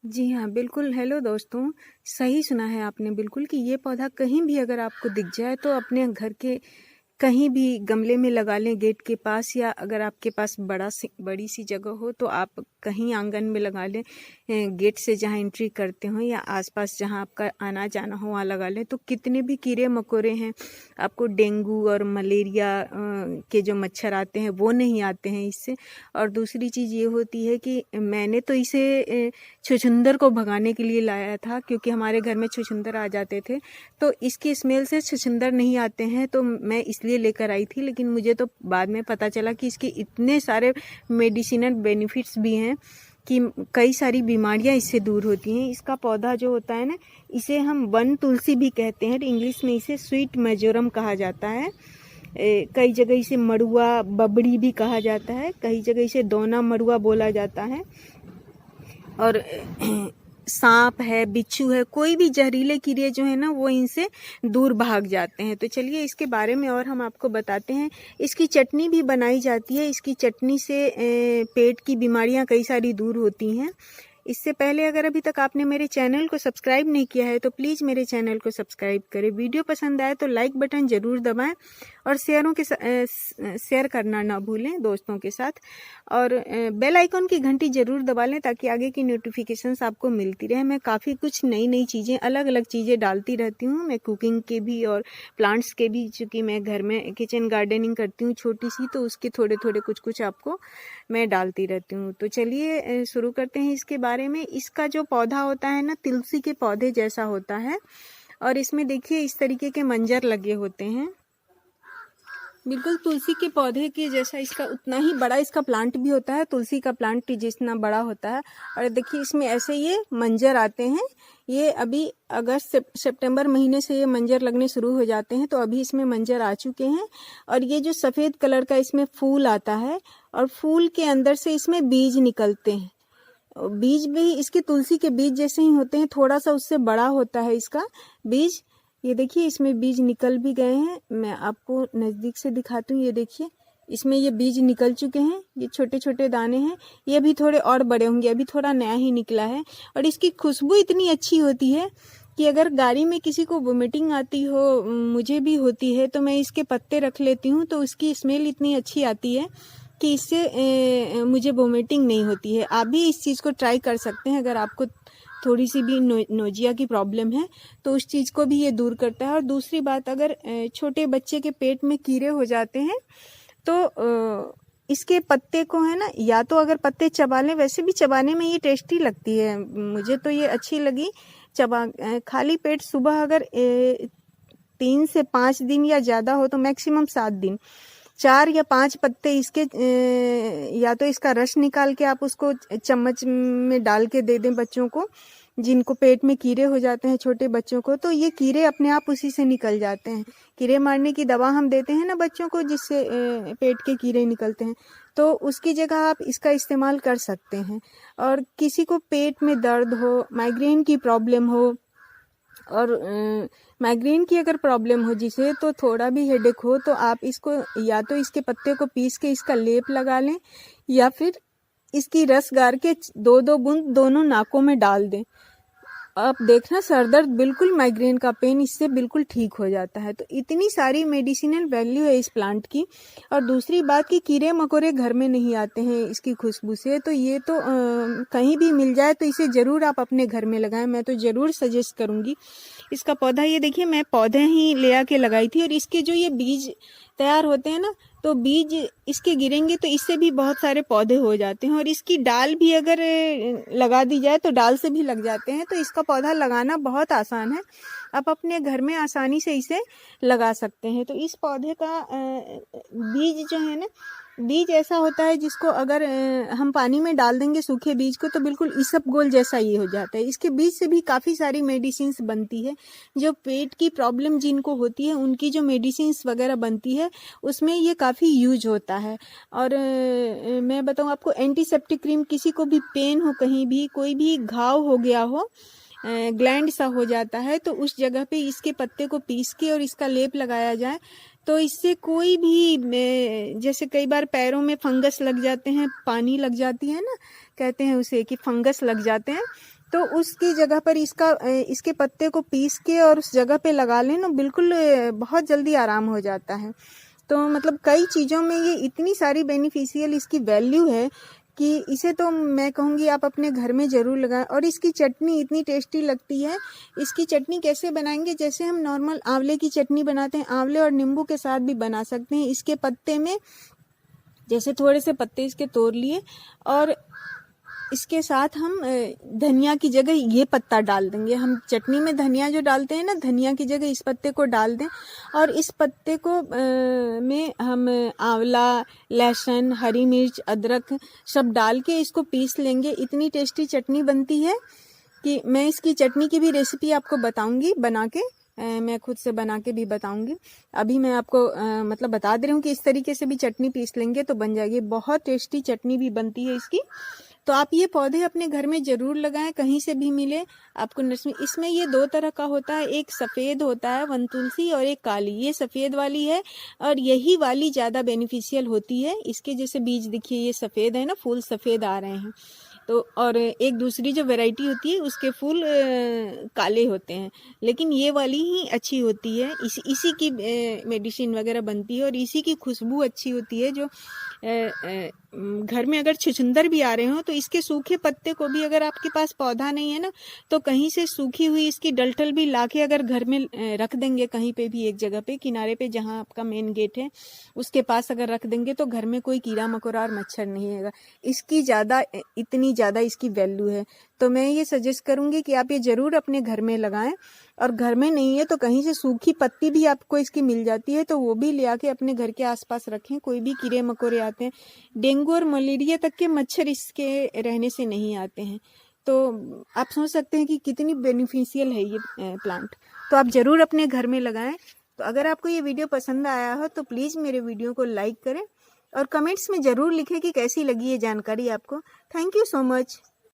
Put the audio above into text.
जी हाँ, बिल्कुल। हेलो दोस्तों, सही सुना है आपने बिल्कुल कि ये पौधा कहीं भी अगर आपको दिख जाए तो अपने घर के कहीं भी गमले में लगा लें, गेट के पास, या अगर आपके पास बड़ी सी जगह हो तो आप कहीं आंगन में लगा लें, गेट से जहाँ एंट्री करते हो या आसपास जहाँ आपका आना जाना हो वहाँ लगा लें। तो कितने भी कीड़े मकोड़े हैं, आपको डेंगू और मलेरिया के जो मच्छर आते हैं वो नहीं आते हैं इससे। और दूसरी चीज़ ये होती है कि मैंने तो इसे छुछुंदर को भगाने के लिए लाया था, क्योंकि हमारे घर में छुछुंदर आ जाते थे। तो इसकी स्मेल से छुछुंदर नहीं आते हैं, तो मैं इसलिए लेकर आई थी। लेकिन मुझे तो बाद में पता चला कि इसके इतने सारे मेडिसिनल बेनिफिट्स भी हैं कि कई सारी बीमारियां इससे दूर होती हैं। इसका पौधा जो होता है ना, इसे हम वन तुलसी भी कहते हैं। इंग्लिश में इसे स्वीट मेजोरम कहा जाता है। कई जगह इसे मड़ुआ बबड़ी भी कहा जाता है, कई जगह इसे दोना मड़ुआ बोला जाता है। और सांप है, बिच्छू है, कोई भी जहरीले कीड़े जो है ना वो इनसे दूर भाग जाते हैं। तो चलिए इसके बारे में और हम आपको बताते हैं। इसकी चटनी भी बनाई जाती है। इसकी चटनी से पेट की बीमारियां कई सारी दूर होती हैं। इससे पहले अगर अभी तक आपने मेरे चैनल को सब्सक्राइब नहीं किया है तो प्लीज़ मेरे चैनल को सब्सक्राइब करें। वीडियो पसंद आए तो लाइक बटन ज़रूर दबाएं और शेयर करना ना भूलें दोस्तों के साथ। और बेल आइकन की घंटी ज़रूर दबा लें ताकि आगे की नोटिफिकेशंस आपको मिलती रहे। मैं काफ़ी कुछ नई नई चीज़ें, अलग अलग चीज़ें डालती रहती हूँ। मैं कुकिंग के भी और प्लांट्स के भी, चूँकि मैं घर में किचन गार्डनिंग करती हूँ छोटी सी, तो उसके थोड़े थोड़े कुछ कुछ आपको मैं डालती रहती हूँ। तो चलिए शुरू करते हैं इसके बारे में। इसका जो पौधा होता है ना, तुलसी के पौधे जैसा होता है, और इसमें देखिए इस तरीके के मंजर लगे होते हैं, बिल्कुल तुलसी के पौधे के जैसा। इसका उतना ही बड़ा इसका प्लांट भी होता है, तुलसी का प्लांट जितना बड़ा होता है। और देखिए इसमें ऐसे ये मंजर आते हैं। ये अभी अगस्त सितंबर महीने से ये मंजर लगने शुरू हो जाते हैं, तो अभी इसमें मंजर आ चुके हैं। और ये जो सफ़ेद कलर का इसमें फूल आता है, और फूल के अंदर से इसमें बीज निकलते हैं। बीज भी इसके तुलसी के बीज जैसे ही होते हैं, थोड़ा सा उससे बड़ा होता है इसका बीज। ये देखिए इसमें बीज निकल भी गए हैं। मैं आपको नज़दीक से दिखाती हूँ। ये देखिए इसमें ये बीज निकल चुके हैं। ये छोटे छोटे दाने हैं। ये भी थोड़े और बड़े होंगे, अभी थोड़ा नया ही निकला है। और इसकी खुशबू इतनी अच्छी होती है कि अगर गाड़ी में किसी को वोमिटिंग आती हो, मुझे भी होती है, तो मैं इसके पत्ते रख लेती हूँ, तो उसकी स्मेल इतनी अच्छी आती है कि इससे मुझे वोमिटिंग नहीं होती है। आप भी इस चीज़ को ट्राई कर सकते हैं। अगर आपको थोड़ी सी भी नोजिया की प्रॉब्लम है तो उस चीज़ को भी ये दूर करता है। और दूसरी बात, अगर छोटे बच्चे के पेट में कीड़े हो जाते हैं तो इसके पत्ते को है ना, या तो अगर पत्ते चबा लें, वैसे भी चबाने में ये टेस्टी लगती है, मुझे तो ये अच्छी लगी। खाली पेट सुबह अगर 3 से 5 दिन या ज़्यादा हो तो मैक्सिमम 7 दिन 4 या 5 पत्ते इसके, या तो इसका रस निकाल के आप उसको चम्मच में डाल के दे दें बच्चों को, जिनको पेट में कीड़े हो जाते हैं, छोटे बच्चों को, तो ये कीड़े अपने आप उसी से निकल जाते हैं। कीड़े मारने की दवा हम देते हैं ना बच्चों को, जिससे पेट के कीड़े निकलते हैं, तो उसकी जगह आप इसका इस्तेमाल कर सकते हैं। और किसी को पेट में दर्द हो, माइग्रेन की प्रॉब्लम हो, और माइग्रेन की अगर प्रॉब्लम हो जिसे, तो थोड़ा भी हेडेक हो, तो आप इसको या तो इसके पत्ते को पीस के इसका लेप लगा लें, या फिर इसकी रस गार के 2-2 बूंद दोनों नाकों में डाल दें। आप देखना सर दर्द, बिल्कुल माइग्रेन का पेन इससे बिल्कुल ठीक हो जाता है। तो इतनी सारी मेडिसिनल वैल्यू है इस प्लांट की। और दूसरी बात कि कीड़े मकोड़े घर में नहीं आते हैं इसकी खुशबू से। तो ये तो कहीं भी मिल जाए तो इसे ज़रूर आप अपने घर में लगाएं, मैं तो ज़रूर सजेस्ट करूँगी। इसका पौधा ये देखिए मैं पौधे ही ले आके लगाई थी, और इसके जो ये बीज तैयार होते हैं ना, तो बीज इसके गिरेंगे तो इससे भी बहुत सारे पौधे हो जाते हैं। और इसकी डाल भी अगर लगा दी जाए तो डाल से भी लग जाते हैं। तो इसका पौधा लगाना बहुत आसान है, आप अपने घर में आसानी से इसे लगा सकते हैं। तो इस पौधे का बीज जो है ना, बीज ऐसा होता है जिसको अगर हम पानी में डाल देंगे सूखे बीज को, तो बिल्कुल इसबगोल जैसा ये हो जाता है। इसके बीज से भी काफ़ी सारी मेडिसिन्स बनती है। जो पेट की प्रॉब्लम जिनको होती है उनकी जो मेडिसिन्स वगैरह बनती है उसमें ये काफ़ी यूज होता है। और मैं बताऊँ आपको, एंटीसेप्टिक क्रीम, किसी को भी पेन हो, कहीं भी कोई भी घाव हो गया हो, ग्लैंड सा हो जाता है, तो उस जगह पे इसके पत्ते को पीस के और इसका लेप लगाया जाए, तो इससे कोई भी, जैसे कई बार पैरों में फंगस लग जाते हैं, पानी लग जाती है ना, कहते हैं उसे कि फंगस लग जाते हैं, तो उसकी जगह पर इसके पत्ते को पीस के और उस जगह पे लगा लें ना, बिल्कुल बहुत जल्दी आराम हो जाता है। तो मतलब कई चीज़ों में ये इतनी सारी बेनिफिशियल इसकी वैल्यू है कि इसे तो मैं कहूँगी आप अपने घर में ज़रूर लगाएं। और इसकी चटनी इतनी टेस्टी लगती है। इसकी चटनी कैसे बनाएंगे, जैसे हम नॉर्मल आंवले की चटनी बनाते हैं, आंवले और नींबू के साथ भी बना सकते हैं। इसके पत्ते में जैसे थोड़े से पत्ते इसके तोड़ लिए और इसके साथ हम धनिया की जगह ये पत्ता डाल देंगे। हम चटनी में धनिया जो डालते हैं ना, धनिया की जगह इस पत्ते को डाल दें और इस पत्ते को में हम आंवला, लहसुन, हरी मिर्च, अदरक सब डाल के इसको पीस लेंगे। इतनी टेस्टी चटनी बनती है कि मैं इसकी चटनी की भी रेसिपी आपको बताऊंगी बना के। मैं खुद से बना के भी बताऊंगी। अभी मैं आपको मतलब बता दे रही हूँ कि इस तरीके से भी चटनी पीस लेंगे तो बन जाएगी। बहुत टेस्टी चटनी भी बनती है इसकी। तो आप ये पौधे अपने घर में ज़रूर लगाएं, कहीं से भी मिले आपको नर्सरी। इसमें ये 2 तरह का होता है, एक सफ़ेद होता है वन तुलसी और एक काली। ये सफ़ेद वाली है और यही वाली ज़्यादा बेनिफिशियल होती है। इसके जैसे बीज देखिए, ये सफ़ेद है ना, फूल सफ़ेद आ रहे हैं। तो और एक दूसरी जो वैरायटी होती है उसके फूल काले होते हैं, लेकिन ये वाली ही अच्छी होती है। इसी की मेडिसिन वगैरह बनती है और इसी की खुशबू अच्छी होती है। जो घर में अगर छुछुंदर भी आ रहे हो तो इसके सूखे पत्ते को भी, अगर आपके पास पौधा नहीं है ना, तो कहीं से सूखी हुई इसकी डलटल भी लाके अगर घर में रख देंगे, कहीं पे भी एक जगह पे किनारे पे जहाँ आपका मेन गेट है उसके पास अगर रख देंगे तो घर में कोई कीड़ा मकोड़ा और मच्छर नहीं आएगा। इसकी इतनी ज़्यादा इसकी वैल्यू है। तो मैं ये सजेस्ट करूँगी कि आप ये ज़रूर अपने घर में लगाएं। और घर में नहीं है तो कहीं से सूखी पत्ती भी आपको इसकी मिल जाती है तो वो भी ले आके अपने घर के आसपास रखें। कोई भी कीड़े मकोड़े आते हैं, डेंगू और मलेरिया तक के मच्छर इसके रहने से नहीं आते हैं। तो आप सोच सकते हैं कि कितनी बेनिफिशियल है ये प्लांट। तो आप ज़रूर अपने घर में लगाएं। तो अगर आपको ये वीडियो पसंद आया हो तो प्लीज़ मेरे वीडियो को लाइक करें और कमेंट्स में ज़रूर लिखें कि कैसी लगी ये जानकारी आपको। Thank you so much.